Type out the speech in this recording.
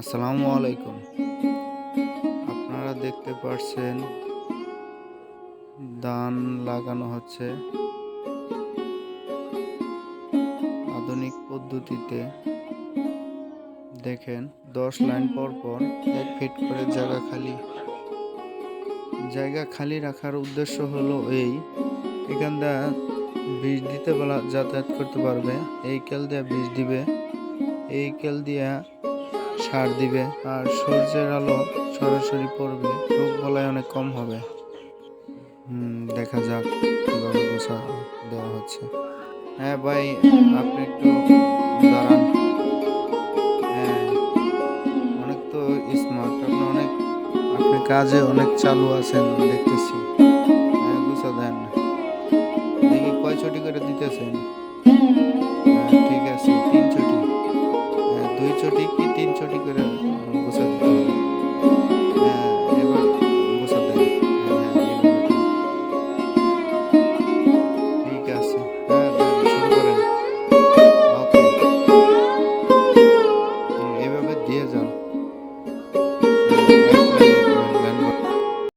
আসসালামু আলাইকুম। আপনারা দেখতে পারছেন ধান লাগানো হচ্ছে আধুনিক পদ্ধতিতে। দেখেন 10 লাইন পর পর 1 ফিট করে জায়গা খালি রাখার উদ্দেশ্য হলো এখানটা বীজ দিতে বলা যাতায়াত করতে পারবে। এই কেল দিয়ে বীজ দিবে, এই কেল দিয়া সার দিবে, আর সূর্যের আলো সরাসরি পড়বে, রোগ বালাই অনেক কম হবে। দেখা যাক কিভাবে গোছা দেওয়া হচ্ছে। হ্যাঁ ভাই, আপনি একটু দাঁড়ান। হ্যাঁ, অনেক তো স্মার্ট, আপনি কাজে অনেক চালু আছেন দেখতেছি। হ্যাঁ, গোছা দেন। দেখি কয় ছটি করে দিতেছেন। হ্যাঁ, ঠিক আছে, 3 ছটি। হ্যাঁ, 2 ছটি কি 3 ছটি করে